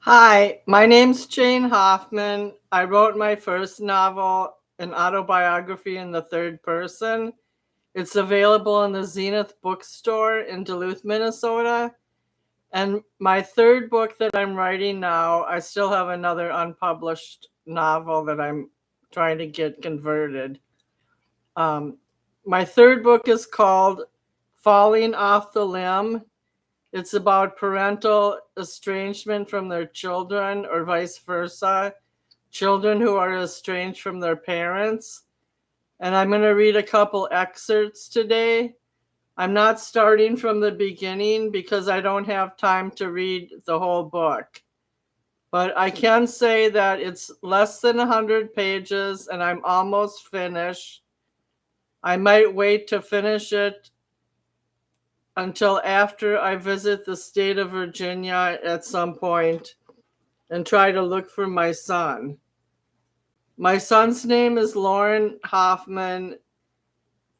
Hi, my name's Jane Hoffman. I wrote my first novel, an autobiography in the third person. It's available in the Zenith bookstore in Duluth, Minnesota. And my third book that I'm writing now, I still have another unpublished novel that I'm trying to get converted. Um, my third book is called Falling Off the Limb. It's about parental estrangement from their children or vice versa, children who are estranged from their parents. And I'm going to read a couple excerpts today. I'm not starting from the beginning because I don't have time to read the whole book. But I can say that it's less than 100 pages and I'm almost finished. I might wait to finish it until after I visit the state of Virginia at some point and try to look for my son. My son's name is Lauren Hoffman.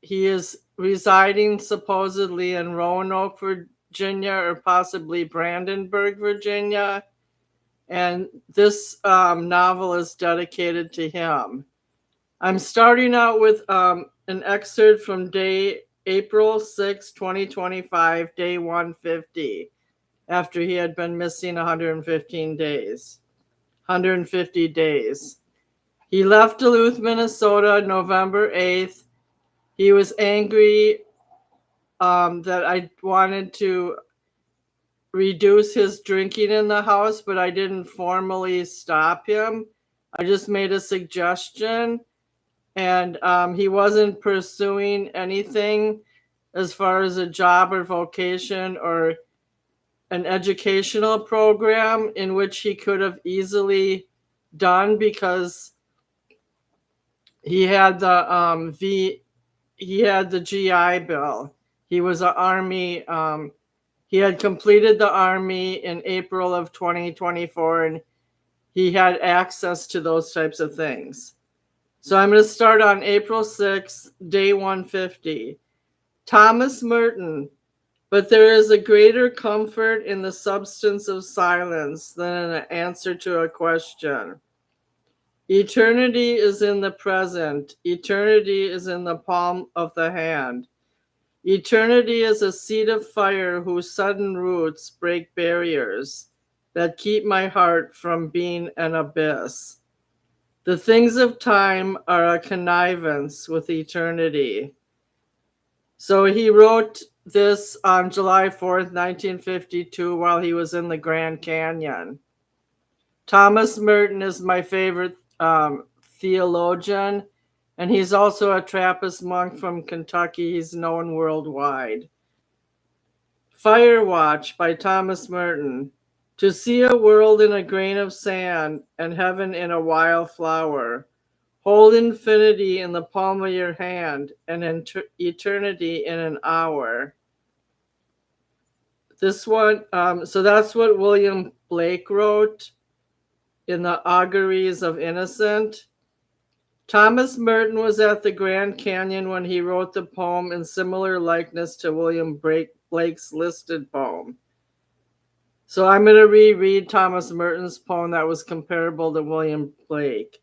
He is residing supposedly in Roanoke, Virginia, or possibly Brandenburg, Virginia. And this novel is dedicated to him. I'm starting out with an excerpt from April 6, 2025, day 150, after he had been missing 150 days. He left Duluth, Minnesota, November 8th. He was angry that I wanted to reduce his drinking in the house, but I didn't formally stop him. I just made a suggestion, and he wasn't pursuing anything as far as a job or vocation or an educational program in which he could have easily done because he had the GI Bill. He was an Army. He had completed the Army in April of 2024, and he had access to those types of things. So I'm going to start on April 6th, day 150. Thomas Merton. But there is a greater comfort in the substance of silence than in an answer to a question. Eternity is in the present. Eternity is in the palm of the hand. Eternity is a seed of fire whose sudden roots break barriers that keep my heart from being an abyss. The things of time are a connivance with eternity. So he wrote this on July 4th, 1952, while he was in the Grand Canyon. Thomas Merton is my favorite theologian, and he's also a Trappist monk from Kentucky. He's known worldwide. Fire Watch by Thomas Merton. To see a world in a grain of sand and heaven in a wild flower. Hold infinity in the palm of your hand and eternity in an hour. This one, so that's what William Blake wrote in the Auguries of Innocent. Thomas Merton was at the Grand Canyon when he wrote the poem in similar likeness to William Blake's listed poem. So I'm going to reread Thomas Merton's poem that was comparable to William Blake.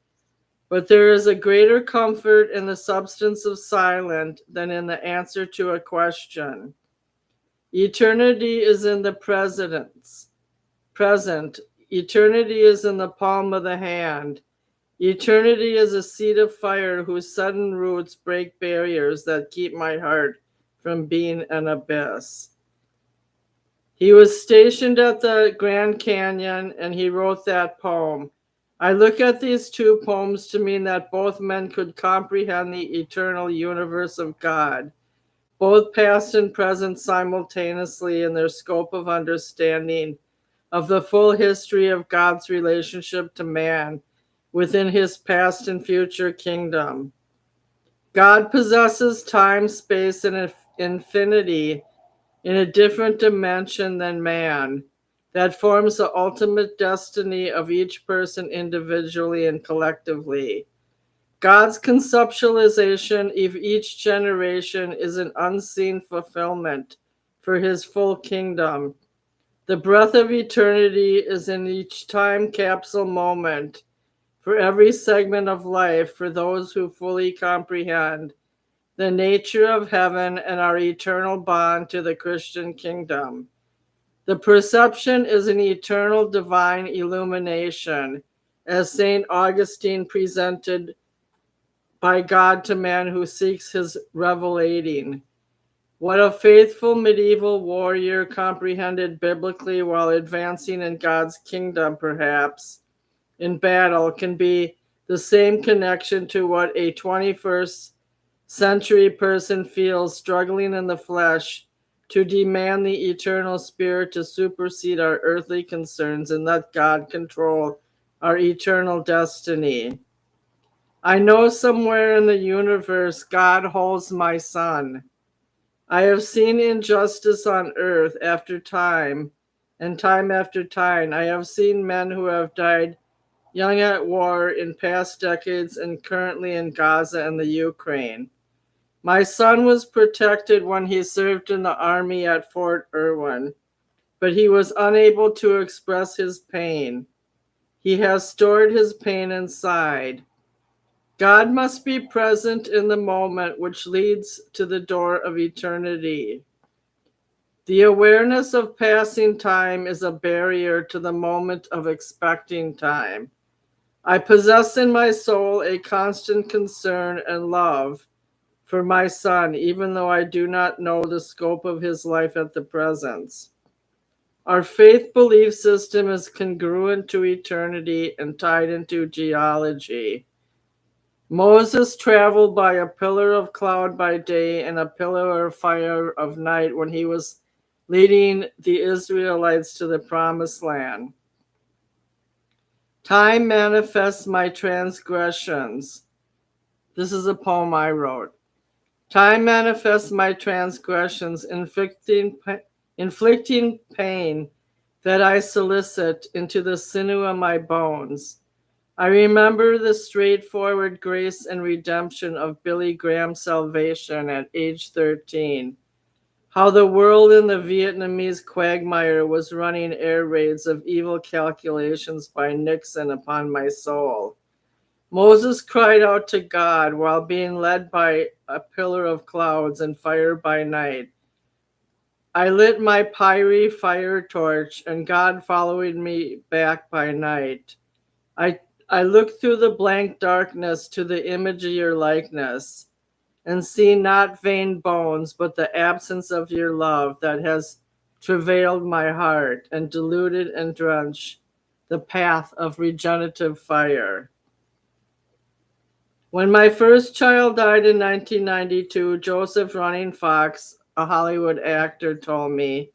But there is a greater comfort in the substance of silence than in the answer to a question. Eternity is in the present. Eternity is in the palm of the hand. Eternity is a seed of fire whose sudden roots break barriers that keep my heart from being an abyss. He was stationed at the Grand Canyon and he wrote that poem. I look at these two poems to mean that both men could comprehend the eternal universe of God, both past and present simultaneously in their scope of understanding of the full history of God's relationship to man within his past and future kingdom. God possesses time, space, and infinity in a different dimension than man that forms the ultimate destiny of each person individually and collectively. God's conceptualization of each generation is an unseen fulfillment for his full kingdom. The breath of eternity is in each time capsule moment for every segment of life for those who fully comprehend the nature of heaven and our eternal bond to the Christian kingdom. The perception is an eternal divine illumination, as St. Augustine presented by God to man who seeks his revelating. What a faithful medieval warrior comprehended biblically while advancing in God's kingdom, perhaps, in battle, can be the same connection to what a 21st century person feels struggling in the flesh to demand the eternal spirit to supersede our earthly concerns and let God control our eternal destiny. I know somewhere in the universe God holds my son. I have seen injustice on earth after time, and time after time. I have seen men who have died young at war in past decades and currently in Gaza and the Ukraine. My son was protected when he served in the army at Fort Irwin, but he was unable to express his pain. He has stored his pain inside. God must be present in the moment which leads to the door of eternity. The awareness of passing time is a barrier to the moment of expecting time. I possess in my soul a constant concern and love for my son, even though I do not know the scope of his life at the present. Our faith belief system is congruent to eternity and tied into geology. Moses traveled by a pillar of cloud by day and a pillar of fire of night when he was leading the Israelites to the promised land. Time manifests my transgressions. This is a poem I wrote. Time manifests my transgressions, inflicting pain that I solicit into the sinew of my bones. I remember the straightforward grace and redemption of Billy Graham's salvation at age 13. How the world in the Vietnamese quagmire was running air raids of evil calculations by Nixon upon my soul. Moses cried out to God while being led by a pillar of clouds and fire by night. I lit my pyre fire torch, and God followed me back by night. I look through the blank darkness to the image of your likeness, and see not vain bones, but the absence of your love that has travailed my heart and diluted and drenched the path of regenerative fire. When my first child died in 1992, Joseph Running Fox, a Hollywood actor, told me,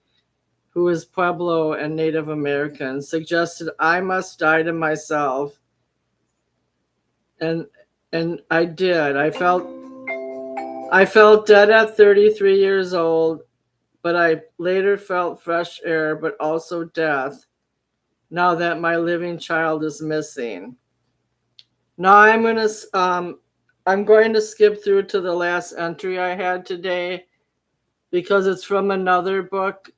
who is Pueblo and Native American, suggested I must die to myself. And I did. I felt dead at 33 years old, but I later felt fresh air, but also death, now that my living child is missing. Now I'm going to skip through to the last entry I had today because it's from another book.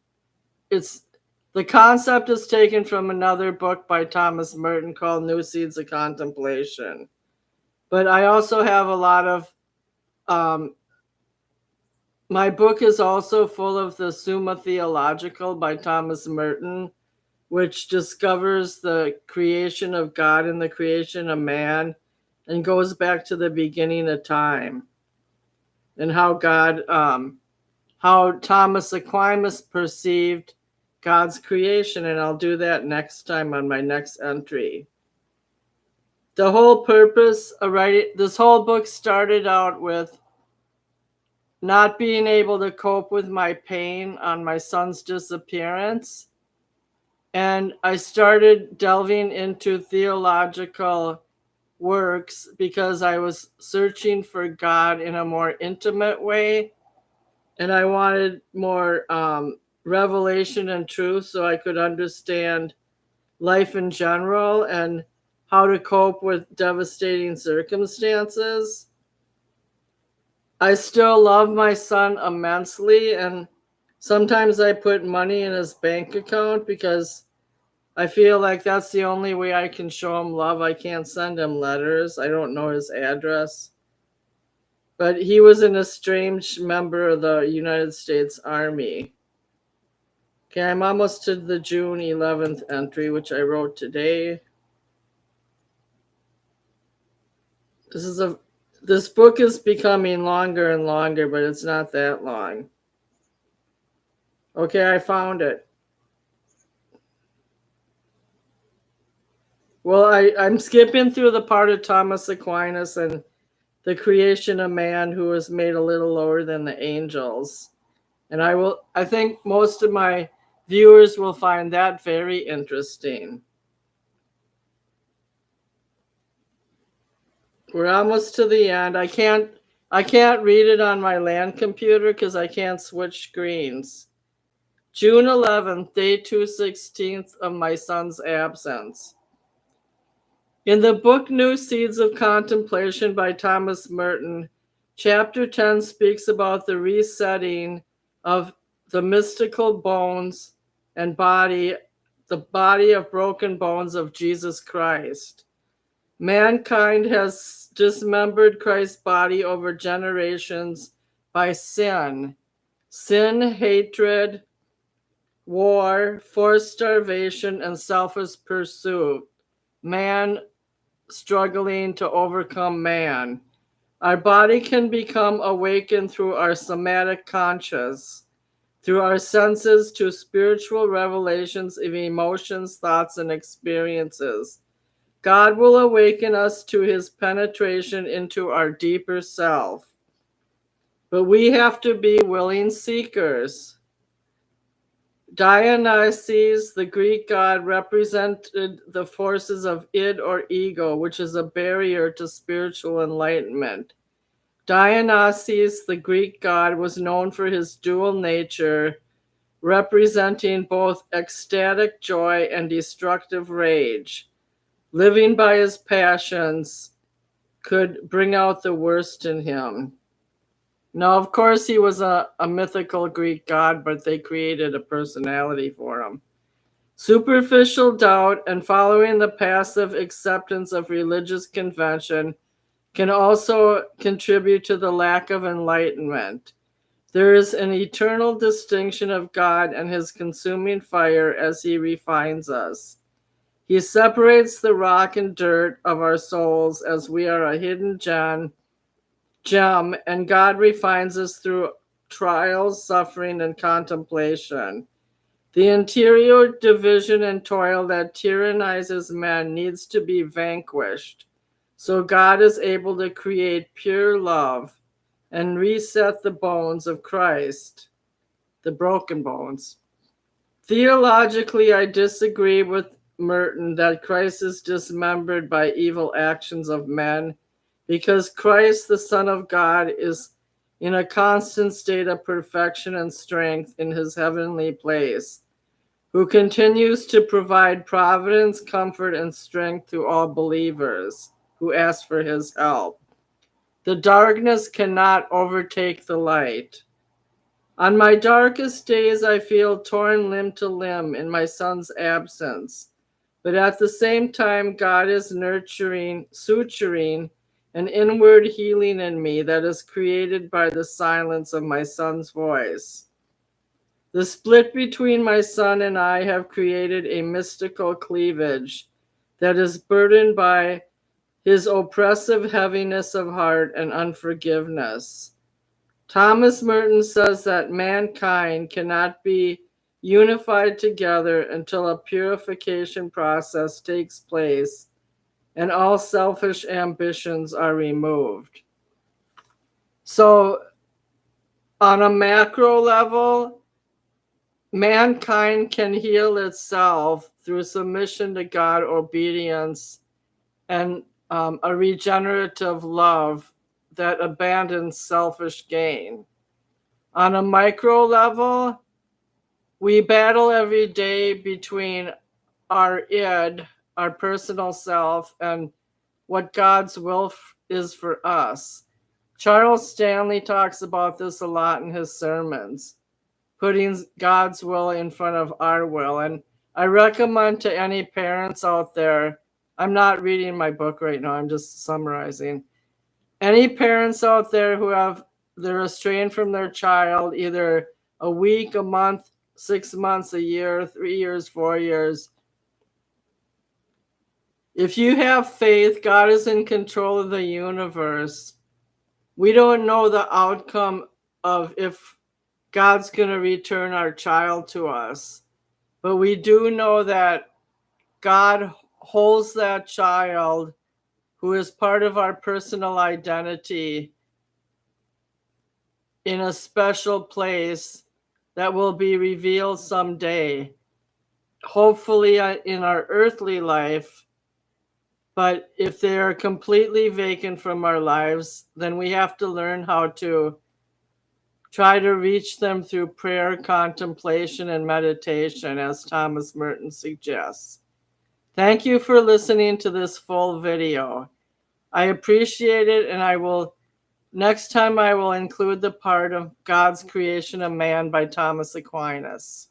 The concept is taken from another book by Thomas Merton called New Seeds of Contemplation. But I also have a lot of my book is also full of the Summa Theological by Thomas Merton, which discovers the creation of God and the creation of man and goes back to the beginning of time and how how Thomas Aquinas perceived God's creation. And I'll do that next time on my next entry. The whole purpose of writing this whole book started out with not being able to cope with my pain on my son's disappearance. And I started delving into theological works because I was searching for God in a more intimate way. And I wanted more revelation and truth so I could understand life in general and how to cope with devastating circumstances. I still love my son immensely, and Sometimes I put money in his bank account because I feel like that's the only way I can show him love. I can't send him letters. I don't know his address. But he was an estranged member of the United States Army. Okay, I'm almost to the June 11th entry, which I wrote today. This book is becoming longer and longer, but it's not that long. Okay, I found it. Well, I'm skipping through the part of Thomas Aquinas and the creation of man who was made a little lower than the angels. And I think most of my viewers will find that very interesting. We're almost to the end. I can't read it on my LAN computer because I can't switch screens. June 11th, day 216th of my son's absence. In the book New Seeds of Contemplation by Thomas Merton, chapter 10 speaks about the resetting of the mystical bones and body, the body of broken bones of Jesus Christ. Mankind has dismembered Christ's body over generations by sin, hatred, war, forced starvation, and selfish pursuit. Man struggling to overcome man. Our body can become awakened through our somatic conscious, through our senses to spiritual revelations of emotions, thoughts, and experiences. God will awaken us to his penetration into our deeper self. But we have to be willing seekers. Dionysus, the Greek god, represented the forces of id or ego, which is a barrier to spiritual enlightenment. Dionysus, the Greek god, was known for his dual nature, representing both ecstatic joy and destructive rage. Living by his passions could bring out the worst in him. Now, of course, he was a mythical Greek god, but they created a personality for him. Superficial doubt and following the passive acceptance of religious convention can also contribute to the lack of enlightenment. There is an eternal distinction of God and his consuming fire as he refines us. He separates the rock and dirt of our souls as we are a hidden gem, and God refines us through trials, suffering, and contemplation. The interior division and toil that tyrannizes men needs to be vanquished, so God is able to create pure love and reset the bones of Christ, the broken bones. Theologically, I disagree with Merton that Christ is dismembered by evil actions of men, because Christ, the Son of God, is in a constant state of perfection and strength in his heavenly place, who continues to provide providence, comfort, and strength to all believers who ask for his help. The darkness cannot overtake the light. On my darkest days, I feel torn limb to limb in my son's absence. But at the same time, God is suturing an inward healing in me that is created by the silence of my son's voice. The split between my son and I have created a mystical cleavage that is burdened by his oppressive heaviness of heart and unforgiveness. Thomas Merton says that mankind cannot be unified together until a purification process takes place and all selfish ambitions are removed. So, on a macro level, mankind can heal itself through submission to God, obedience, and a regenerative love that abandons selfish gain. On a micro level, we battle every day between our id, our personal self, and what God's will is for us. Charles Stanley talks about this a lot in his sermons. putting God's will in front of our will. And I recommend to any parents out there, I'm not reading my book right now, I'm just summarizing. Any parents out there who they're estranged from their child, either a week, a month, 6 months, a year, 3 years, 4 years. If you have faith, God is in control of the universe. We don't know the outcome of if God's going to return our child to us. But we do know that God holds that child who is part of our personal identity in a special place that will be revealed someday, hopefully in our earthly life. But if they are completely vacant from our lives, then we have to learn how to try to reach them through prayer, contemplation, and meditation, as Thomas Merton suggests. Thank you for listening to this full video. I appreciate it, and next time I will include the part of God's creation of man by Thomas Aquinas.